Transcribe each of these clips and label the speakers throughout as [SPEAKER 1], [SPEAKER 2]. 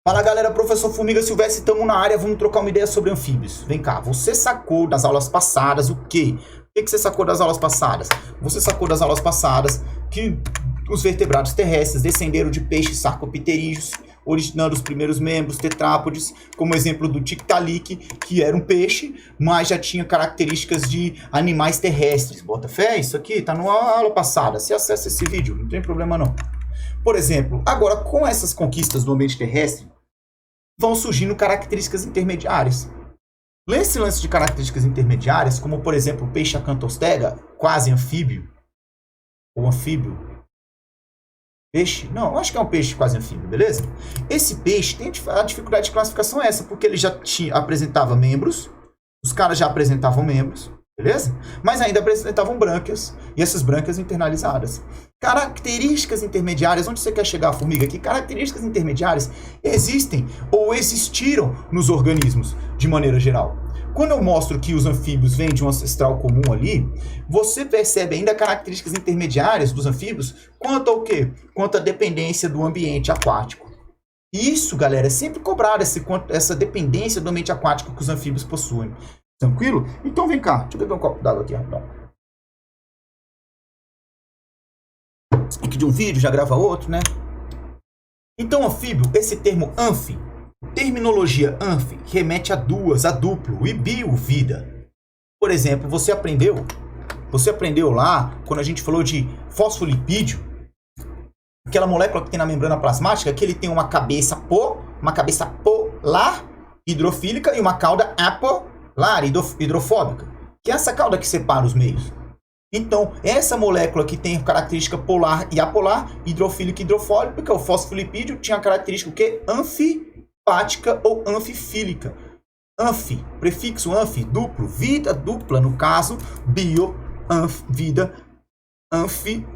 [SPEAKER 1] Fala galera, professor Formiga Silvestre, estamos na área, vamos trocar uma ideia sobre anfíbios. Vem cá, você sacou das aulas passadas o quê? O que você sacou das aulas passadas? Você sacou das aulas passadas que os vertebrados terrestres descenderam de peixes sarcopterídeos, originando os primeiros membros tetrápodes, como exemplo do Tiktaalik, que era um peixe, mas já tinha características de animais terrestres. Bota fé, isso aqui tá na aula passada, você acessa esse vídeo, não tem problema não. Por exemplo, agora com essas conquistas do ambiente terrestre, vão surgindo características intermediárias. Esse lance de características intermediárias, como por exemplo o peixe acantostega, quase anfíbio, ou anfíbio. Peixe? Não, acho que é um peixe quase anfíbio, beleza? Esse peixe tem a dificuldade de classificação é essa, porque ele já apresentava membros, os caras já apresentavam membros, beleza? Mas ainda apresentavam brânquias, e essas brânquias internalizadas. Características intermediárias, onde você quer chegar, formiga? Que características intermediárias existem ou existiram nos organismos, de maneira geral. Quando eu mostro que os anfíbios vêm de um ancestral comum ali, você percebe ainda características intermediárias dos anfíbios quanto ao quê? Quanto à dependência do ambiente aquático. Isso, galera, é sempre cobrado essa dependência do ambiente aquático que os anfíbios possuem. Tranquilo? Então vem cá, deixa eu beber um copo d'água aqui, rapidão. Aqui de um vídeo, já grava outro, né? Então, anfíbio, esse termo anfi, terminologia anfi, remete a duas, a duplo, e bio, vida. Por exemplo, você aprendeu lá, quando a gente falou de fosfolipídio, aquela molécula que tem na membrana plasmática, que ele tem uma cabeça polar, hidrofílica, e uma cauda apolar, hidrofóbica, que é essa cauda que separa os meios. Então, essa molécula que tem característica polar e apolar, hidrofílica e hidrofóbica, que é o fosfolipídio, tinha a característica o quê? Anfipática ou anfifílica. Anfi, prefixo anfi, duplo, vida dupla, no caso, bio, vida, anfi,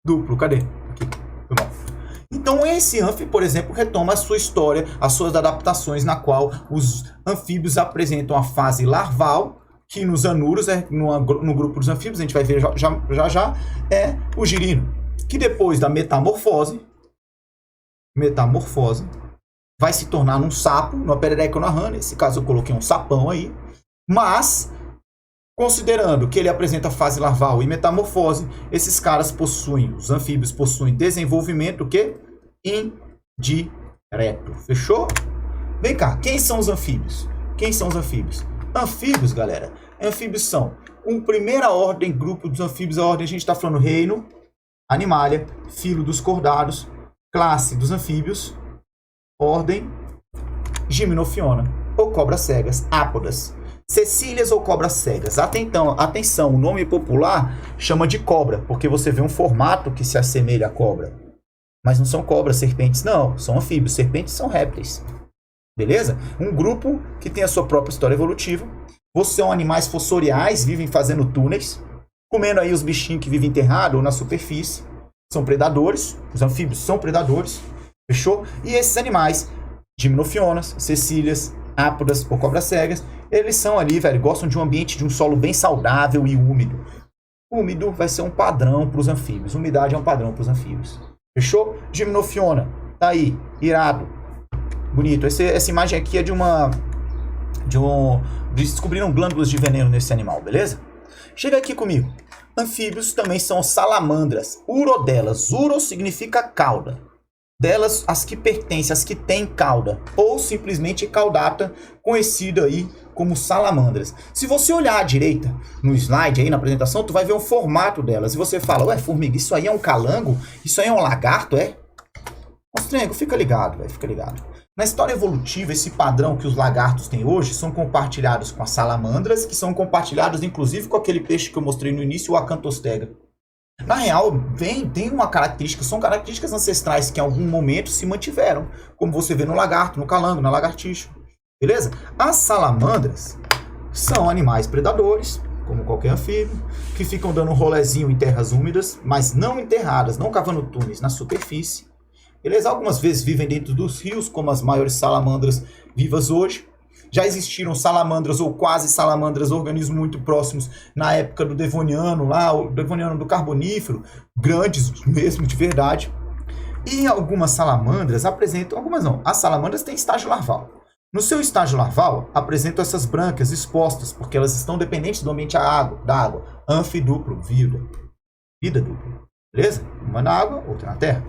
[SPEAKER 1] duplo. Cadê? Aqui. Bom. Então, esse anfi, por exemplo, retoma a sua história, as suas adaptações, na qual os anfíbios apresentam a fase larval, que nos anuros, no grupo dos anfíbios, a gente vai ver já, é o girino. Que depois da metamorfose, vai se tornar num sapo, numa perereca ou na rã. Nesse caso eu coloquei um sapão aí. Mas, considerando que ele apresenta fase larval e metamorfose, esses caras os anfíbios possuem desenvolvimento o quê? Indireto. Fechou? Vem cá, quem são os anfíbios? Anfíbios, galera. Anfíbios são primeira ordem, grupo dos anfíbios, a ordem, a gente está falando reino, animalia, filo dos cordados, classe dos anfíbios, ordem, gimnophiona, ou cobras cegas, ápodas, cecílias ou cobras cegas. Atenção, o nome popular chama de cobra, porque você vê um formato que se assemelha à cobra. Mas não são cobras, serpentes, não, são anfíbios, serpentes são répteis. Beleza? Um grupo que tem a sua própria história evolutiva. São animais fossoriais, vivem fazendo túneis, comendo aí os bichinhos que vivem enterrados ou na superfície. São predadores, os anfíbios são predadores, fechou? E esses animais, gimnofionas, cecílias, ápodas ou cobras cegas, eles são ali, velho, gostam de um ambiente, de um solo bem saudável e úmido. Úmido vai ser um padrão para os anfíbios, umidade é um padrão para os anfíbios. Fechou? Gimnofiona, tá aí, irado. Bonito. Essa imagem aqui é descobriram glândulas de veneno nesse animal, beleza? Chega aqui comigo. Anfíbios também são salamandras. Uro delas. Uro significa cauda. Delas, as que pertencem, as que têm cauda. Ou simplesmente caudata, conhecida aí como salamandras. Se você olhar à direita, no slide aí, na apresentação, tu vai ver o formato delas. E você fala, ué, formiga, isso aí é um calango? Isso aí é um lagarto, é? Mostrengo, fica ligado, velho, fica ligado. Na história evolutiva, esse padrão que os lagartos têm hoje são compartilhados com as salamandras, que são compartilhados inclusive com aquele peixe que eu mostrei no início, o acantostega. Na real, tem uma característica, são características ancestrais que em algum momento se mantiveram, como você vê no lagarto, no calango, na lagartixa. Beleza? As salamandras são animais predadores, como qualquer anfíbio, que ficam dando um rolezinho em terras úmidas, mas não enterradas, não cavando túneis na superfície. Eles algumas vezes vivem dentro dos rios, como as maiores salamandras vivas hoje. Já existiram salamandras ou quase salamandras, organismos muito próximos na época do Devoniano, lá, o Devoniano do Carbonífero, grandes mesmo, de verdade. E algumas salamandras apresentam, algumas não, as salamandras têm estágio larval. No seu estágio larval, apresentam essas brancas expostas, porque elas estão dependentes do ambiente da água. Anfiduplo, vida dupla. Beleza? Uma na água, outra na terra.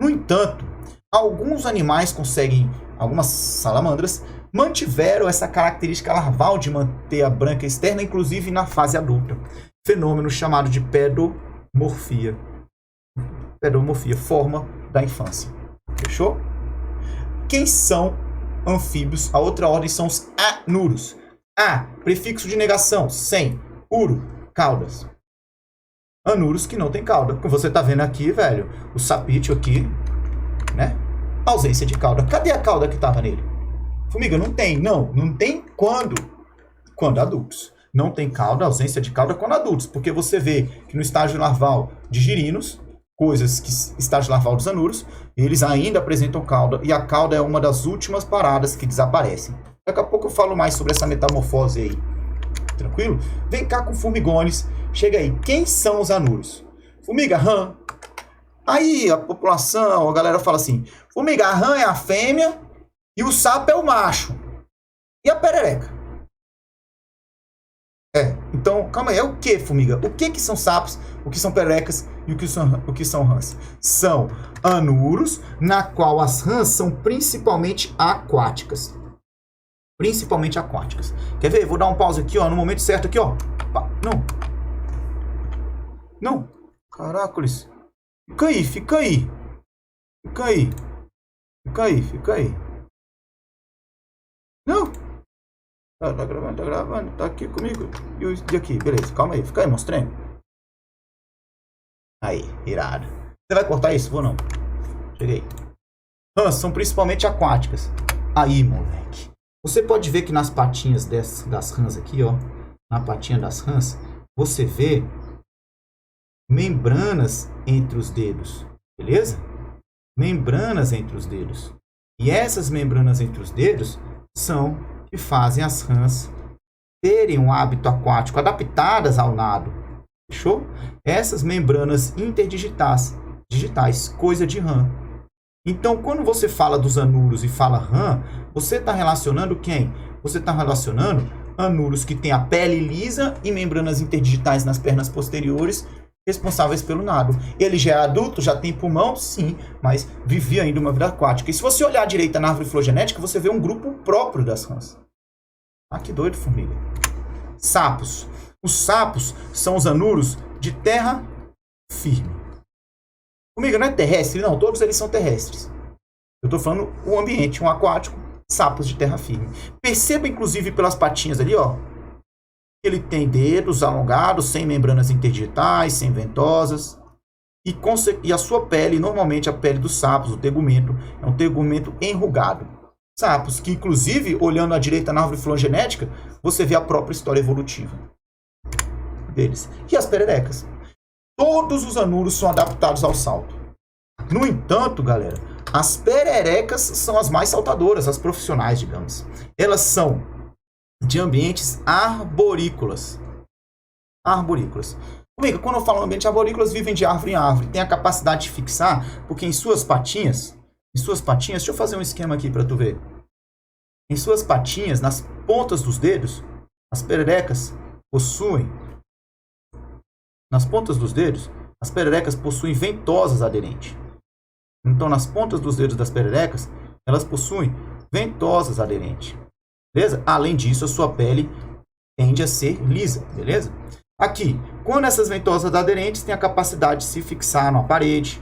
[SPEAKER 1] No entanto, alguns animais conseguem, algumas salamandras, mantiveram essa característica larval de manter a branca externa, inclusive na fase adulta. Fenômeno chamado de pedomorfia. Pedomorfia, forma da infância. Fechou? Quem são anfíbios? A outra ordem são os anuros. A, prefixo de negação, sem. Uro, caudas. Anuros que não tem cauda. Como você tá vendo aqui, velho, o sapítio aqui, né? Ausência de cauda. Cadê a cauda que tava nele? Formiga, não tem. Não tem quando? Quando adultos. Não tem cauda, ausência de cauda quando adultos. Porque você vê que no estágio larval de girinos, coisas que estágio larval dos anuros, eles ainda apresentam cauda. E a cauda é uma das últimas paradas que desaparecem. Daqui a pouco eu falo mais sobre essa metamorfose aí. Tranquilo? Vem cá com formigones. Chega aí. Quem são os anuros? Formiga, rã. Aí a população, a galera fala assim, formiga, a rã é a fêmea e o sapo é o macho. E a perereca? Então, calma aí, é o que, formiga? O que são sapos, o que são pererecas e o que são rãs? São anuros, na qual as rãs são principalmente aquáticas. Principalmente aquáticas. Quer ver? Vou dar um pause aqui, ó, no momento certo aqui, ó. Não. Caracoles. Fica aí. Não. Tá gravando, tá aqui comigo. E aqui, beleza, calma aí, fica aí, mostrando. Aí, irado. Você vai cortar isso? Vou não. Cheguei. Rãs são principalmente aquáticas. Aí, moleque. Você pode ver que nas patinhas das rãs aqui, ó. Na patinha das rãs, você vê membranas entre os dedos. Beleza? Membranas entre os dedos. E essas membranas entre os dedos são que fazem as rãs terem um hábito aquático adaptadas ao nado. Fechou? Essas membranas interdigitais, coisa de rã. Então, quando você fala dos anuros e fala rã, você está relacionando quem? Você está relacionando anuros que têm a pele lisa e membranas interdigitais nas pernas posteriores, responsáveis pelo nado. Ele já é adulto, já tem pulmão, sim, mas vivia ainda uma vida aquática. E se você olhar à direita na árvore filogenética, você vê um grupo próprio das rãs. Ah, que doido, formiga. Sapos. Os sapos são os anuros de terra firme. Formiga, não é terrestre? Não, todos eles são terrestres. Eu estou falando o ambiente, um aquático, sapos de terra firme. Perceba, inclusive, pelas patinhas ali, ó. Ele tem dedos alongados, sem membranas interdigitais, sem ventosas. E a sua pele, normalmente a pele dos sapos, o tegumento, é um tegumento enrugado. Sapos que, inclusive, olhando à direita na árvore filogenética, você vê a própria história evolutiva deles. E as pererecas. Todos os anuros são adaptados ao salto. No entanto, galera, as pererecas são as mais saltadoras, as profissionais, digamos. Elas são de ambientes arborícolas. Amiga, quando eu falo ambiente arborícolas, vivem de árvore em árvore. Tem a capacidade de fixar, porque em suas patinhas, deixa eu fazer um esquema aqui para tu ver. Em suas patinhas, nas pontas dos dedos, as pererecas possuem, nas pontas dos dedos, as pererecas possuem ventosas aderentes. Então, nas pontas dos dedos das pererecas, elas possuem ventosas aderentes. Beleza? Além disso, a sua pele tende a ser lisa, beleza? Aqui, quando essas ventosas aderentes têm a capacidade de se fixar na parede,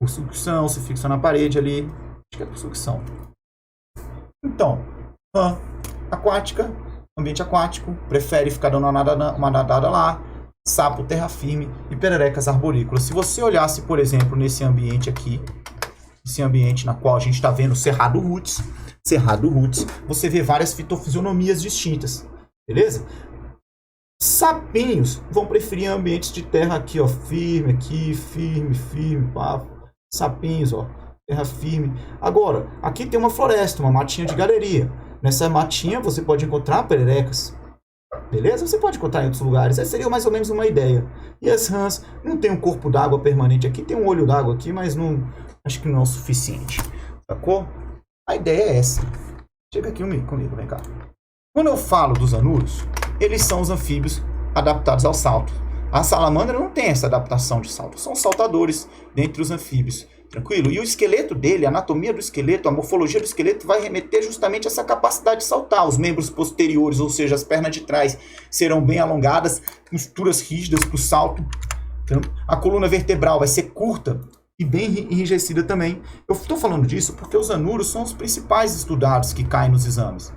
[SPEAKER 1] por sucção, se fixa na parede ali, acho que é por sucção. Então, rã aquática, ambiente aquático, prefere ficar dando uma nadada lá, sapo terra firme e pererecas arborícolas. Se você olhasse, por exemplo, nesse ambiente aqui, esse ambiente na qual a gente está vendo Cerrado Roots, você vê várias fitofisionomias distintas, beleza? Sapinhos vão preferir ambientes de terra aqui, ó, firme, pá. Sapinhos, ó, terra firme. Agora, aqui tem uma floresta, uma matinha de galeria. Nessa matinha você pode encontrar pererecas. Beleza? Você pode encontrar em outros lugares. Essa seria mais ou menos uma ideia. E as rãs não tem um corpo d'água permanente aqui. Tem um olho d'água aqui, mas não, acho que não é o suficiente. Sacou? A ideia é essa. Chega aqui comigo, vem cá. Quando eu falo dos anuros, eles são os anfíbios adaptados ao salto. A salamandra não tem essa adaptação de salto. São saltadores dentre os anfíbios. Tranquilo? E o esqueleto dele, a anatomia do esqueleto, a morfologia do esqueleto vai remeter justamente a essa capacidade de saltar. Os membros posteriores, ou seja, as pernas de trás, serão bem alongadas, costuras rígidas para o salto. A coluna vertebral vai ser curta e bem enrijecida também. Eu estou falando disso porque os anuros são os principais estudados que caem nos exames.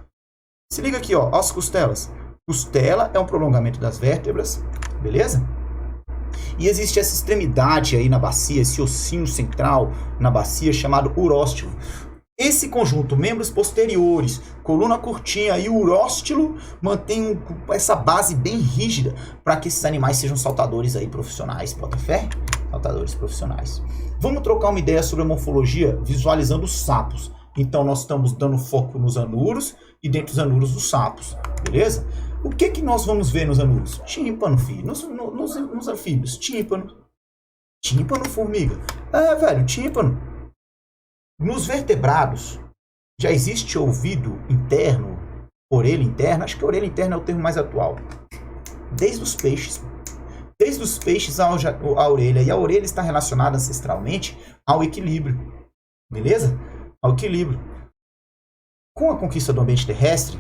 [SPEAKER 1] Se liga aqui, ó, as costelas. Costela é um prolongamento das vértebras, beleza? E existe essa extremidade aí na bacia, esse ossinho central na bacia chamado uróstilo. Esse conjunto, membros posteriores, coluna curtinha e uróstilo, mantém essa base bem rígida para que esses animais sejam saltadores aí profissionais, bota fé? Saltadores profissionais. Vamos trocar uma ideia sobre a morfologia visualizando os sapos. Então nós estamos dando foco nos anuros e dentro dos anuros os sapos, beleza? O que nós vamos ver nos anuros? Tímpano, filho. Nos anfíbios, tímpano. Tímpano, formiga. É, velho, tímpano. Nos vertebrados, já existe ouvido interno, orelha interna. Acho que orelha interna é o termo mais atual. Desde os peixes. Desde os peixes a orelha. E a orelha está relacionada ancestralmente ao equilíbrio. Beleza? Ao equilíbrio. Com a conquista do ambiente terrestre,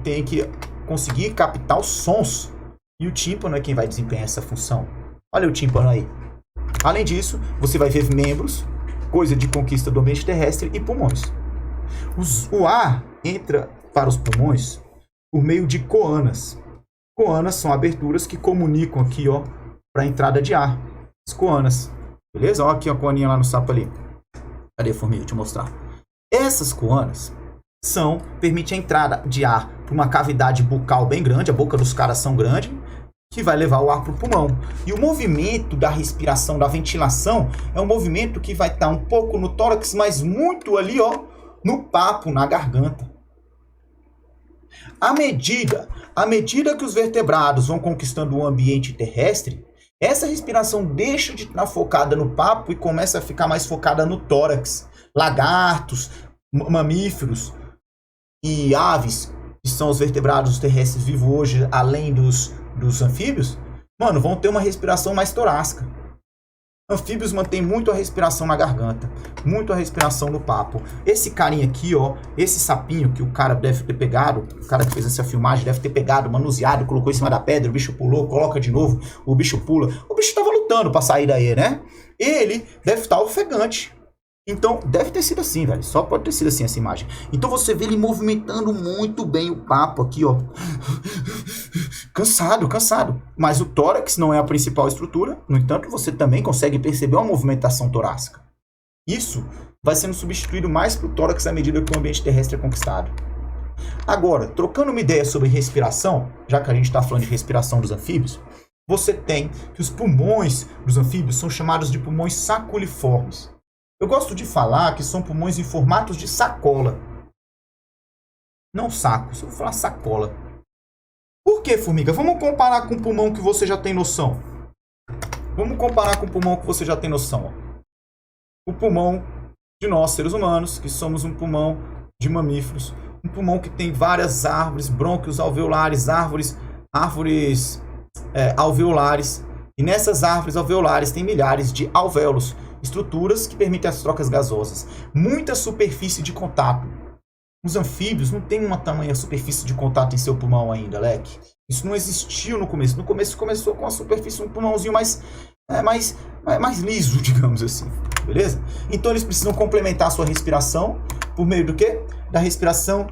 [SPEAKER 1] tem que conseguir captar os sons. E o tímpano é quem vai desempenhar essa função. Olha o tímpano aí. Além disso, você vai ver membros, coisa de conquista do ambiente terrestre e pulmões. O ar entra para os pulmões por meio de coanas. Coanas são aberturas que comunicam aqui, ó, para a entrada de ar. As coanas. Beleza? Olha aqui a coaninha lá no sapo ali. Cadê a formiga? Deixa eu mostrar. Essas coanas permitem a entrada de ar por uma cavidade bucal bem grande, a boca dos caras são grande, que vai levar o ar para o pulmão. E o movimento da respiração, da ventilação, é um movimento que vai estar um pouco no tórax, mas muito ali, ó, no papo, na garganta. À medida que os vertebrados vão conquistando o ambiente terrestre, essa respiração deixa de estar focada no papo e começa a ficar mais focada no tórax. Lagartos, mamíferos e aves, que são os vertebrados terrestres vivos hoje, além dos anfíbios, mano, vão ter uma respiração mais torácica. Anfíbios mantêm muito a respiração na garganta, muito a respiração no papo. Esse carinha aqui, ó, esse sapinho que o cara deve ter pegado, o cara que fez essa filmagem deve ter pegado, manuseado, colocou em cima da pedra, o bicho pulou, coloca de novo, o bicho pula. O bicho tava lutando pra sair daí, né? Ele deve estar ofegante. Então, deve ter sido assim, velho. Só pode ter sido assim essa imagem. Então, você vê ele movimentando muito bem o papo aqui, ó. Cansado. Mas o tórax não é a principal estrutura. No entanto, você também consegue perceber uma movimentação torácica. Isso vai sendo substituído mais pro tórax à medida que o ambiente terrestre é conquistado. Agora, trocando uma ideia sobre respiração, já que a gente está falando de respiração dos anfíbios, você tem que os pulmões dos anfíbios são chamados de pulmões saculiformes. Eu gosto de falar que são pulmões em formatos de sacola. Não saco, eu vou falar sacola. Por que, formiga? Vamos comparar com o pulmão que você já tem noção. O pulmão de nós, seres humanos, que somos um pulmão de mamíferos. Um pulmão que tem várias árvores, brônquios alveolares, árvores alveolares. E nessas árvores alveolares tem milhares de alvéolos, estruturas que permitem as trocas gasosas. Muita superfície de contato. Os anfíbios não têm uma tamanha superfície de contato em seu pulmão ainda, leque. Isso não existiu no começo. No começo começou com a superfície, um pulmãozinho mais liso, digamos assim. Beleza? Então eles precisam complementar a sua respiração por meio do quê? Da respiração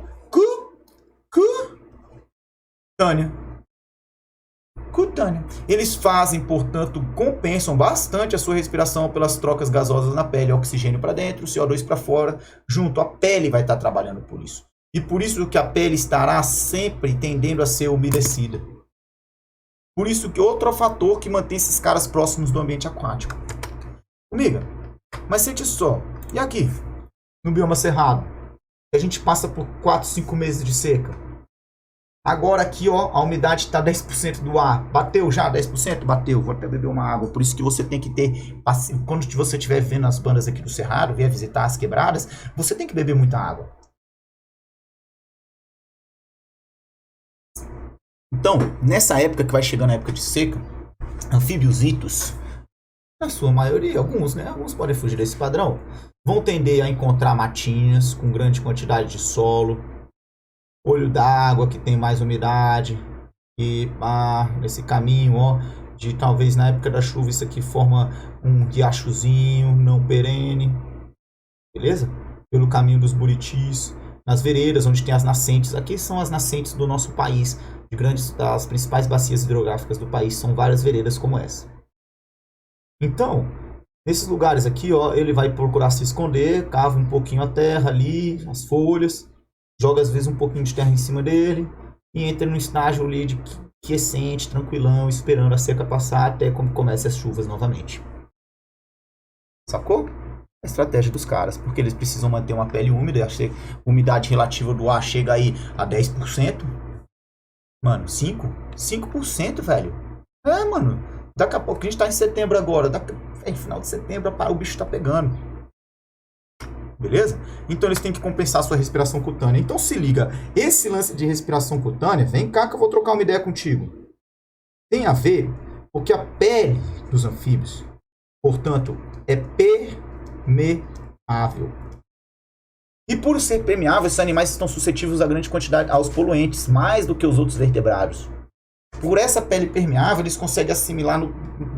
[SPEAKER 1] cutânea. Eles fazem, portanto, compensam bastante a sua respiração pelas trocas gasosas na pele, oxigênio para dentro, CO2 para fora, junto. A pele vai estar trabalhando por isso. E por isso que a pele estará sempre tendendo a ser umedecida. Por isso que outro fator que mantém esses caras próximos do ambiente aquático. Amiga, mas sente só, e aqui, no bioma cerrado? A gente passa por 4, 5 meses de seca. Agora aqui, ó, a umidade está 10% do ar. Bateu já 10%? Bateu. Vou até beber uma água. Por isso que você tem que ter... Quando você estiver vendo as bandas aqui do Cerrado, vier visitar as quebradas, você tem que beber muita água. Então, nessa época que vai chegando a época de seca, anfíbiositos, na sua maioria, alguns, né? Alguns podem fugir desse padrão, vão tender a encontrar matinhas com grande quantidade de solo, olho d'água que tem mais umidade, e nesse caminho, ó, de talvez na época da chuva isso aqui forma um riachozinho não perene, beleza? Pelo caminho dos buritis, nas veredas onde tem as nascentes. Aqui são as nascentes do nosso país, das principais bacias hidrográficas do país, são várias veredas como essa. Então, nesses lugares aqui, ó, ele vai procurar se esconder, cava um pouquinho a terra ali, as folhas, joga às vezes um pouquinho de terra em cima dele e entra num estágio ali de quiescente, tranquilão, esperando a seca passar até quando comecem as chuvas novamente. Sacou? A estratégia dos caras, porque eles precisam manter uma pele úmida, a umidade relativa do ar chega aí a 10%. Mano, 5%, velho. Mano, daqui a pouco, a gente tá em setembro agora, final de setembro o bicho tá pegando. Beleza? Então eles têm que compensar a sua respiração cutânea. Então se liga, esse lance de respiração cutânea, vem cá que eu vou trocar uma ideia contigo. Tem a ver porque a pele dos anfíbios, portanto, é permeável. E por ser permeável, esses animais estão suscetíveis a grande quantidade aos poluentes, mais do que os outros vertebrados. Por essa pele permeável, eles conseguem assimilar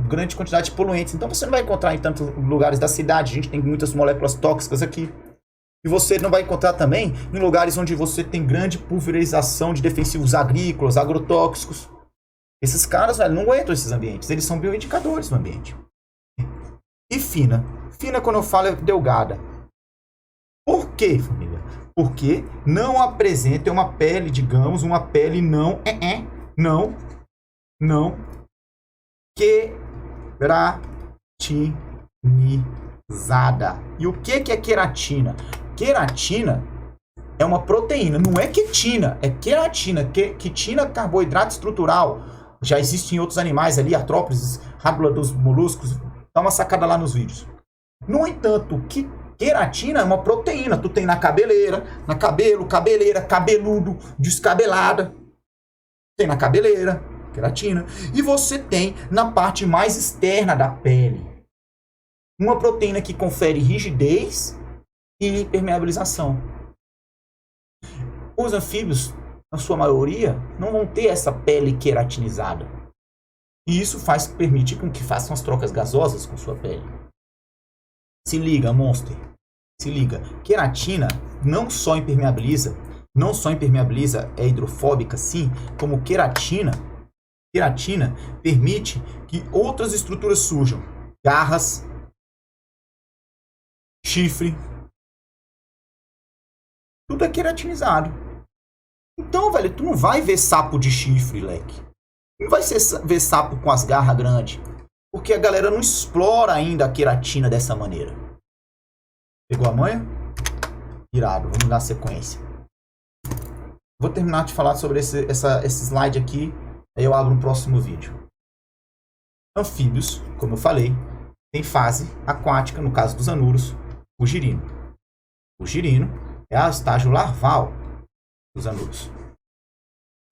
[SPEAKER 1] grande quantidade de poluentes. Então você não vai encontrar em tantos lugares da cidade. A gente tem muitas moléculas tóxicas aqui. E você não vai encontrar também em lugares onde você tem grande pulverização de defensivos agrícolas, agrotóxicos. Esses caras, velho, não aguentam esses ambientes. Eles são bioindicadores no ambiente. E fina. Fina, quando eu falo, é delgada. Por quê, família? Porque não apresenta uma pele, digamos, uma pele não queratinizada. E o que é queratina? Queratina é uma proteína, não é quitina, é queratina. Quitina é carboidrato estrutural. Já existe em outros animais ali, artrópodes, rábula dos moluscos. Dá uma sacada lá nos vídeos. No entanto, queratina é uma proteína. Tu tem na cabeleira, na cabelo, cabeleira, cabeludo, descabelada. Tem na cabeleira, queratina. E você tem na parte mais externa da pele uma proteína que confere rigidez e impermeabilização. Os anfíbios, na sua maioria, não vão ter essa pele queratinizada. E isso permite com que façam as trocas gasosas com sua pele. Se liga, monster. Se liga. Queratina não só impermeabiliza, é hidrofóbica, sim, como queratina permite que outras estruturas surjam. Garras, chifre, tudo é queratinizado. Então, velho, tu não vai ver sapo de chifre, leque. Não vai ver sapo com as garras grandes. Porque a galera não explora ainda a queratina dessa maneira. Pegou a manha? Irado, vamos dar sequência. Vou terminar de falar sobre esse slide aqui, aí eu abro um próximo vídeo. Anfíbios, como eu falei, tem fase aquática, no caso dos anuros, o girino. O girino é o estágio larval dos anuros.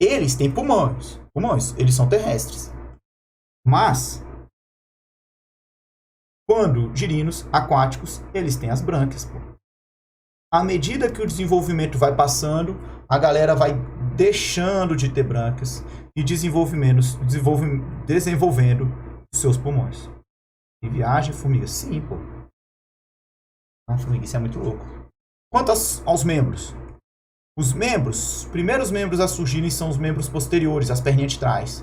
[SPEAKER 1] Eles têm pulmões, eles são terrestres. Mas, quando girinos aquáticos, eles têm as brânquias. À medida que o desenvolvimento vai passando, a galera vai deixando de ter brânquias e desenvolvendo seus pulmões. E viagem, formiga? Sim, pô. Formiga, isso é muito louco. Quanto aos membros? Os primeiros membros a surgirem são os membros posteriores, as perninhas de trás.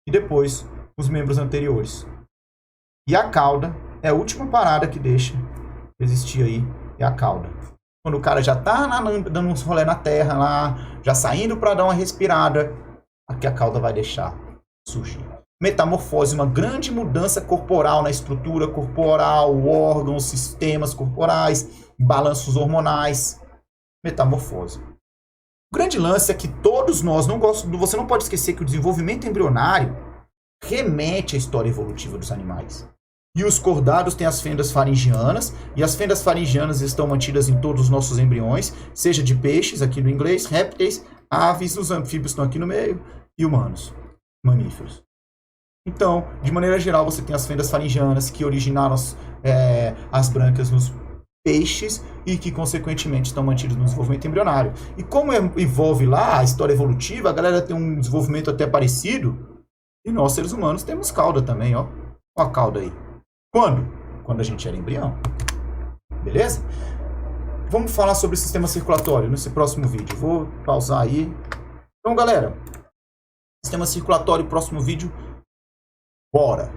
[SPEAKER 1] E depois, os membros anteriores. E a cauda é a última parada que deixa existir aí, é a cauda. Quando o cara já tá dando uns rolê na terra lá, já saindo para dar uma respirada, aqui a cauda vai deixar surgir. Metamorfose, uma grande mudança corporal na estrutura corporal, órgãos, sistemas corporais, balanços hormonais. Metamorfose. O grande lance é que todos nós você não pode esquecer que o desenvolvimento embrionário remete à história evolutiva dos animais. E os cordados têm as fendas faringianas, e as fendas faringianas estão mantidas em todos os nossos embriões, seja de peixes, aqui no inglês, répteis, aves, os anfíbios estão aqui no meio, e humanos, mamíferos. Então, de maneira geral, você tem as fendas faringianas que originaram as brancas nos peixes e que, consequentemente, estão mantidos no desenvolvimento embrionário. E como envolve lá a história evolutiva, a galera tem um desenvolvimento até parecido, e nós, seres humanos, temos cauda também, ó. Ó a cauda aí. Quando? Quando a gente era embrião. Beleza? Vamos falar sobre o sistema circulatório nesse próximo vídeo. Vou pausar aí. Então, galera, sistema circulatório, próximo vídeo. Bora!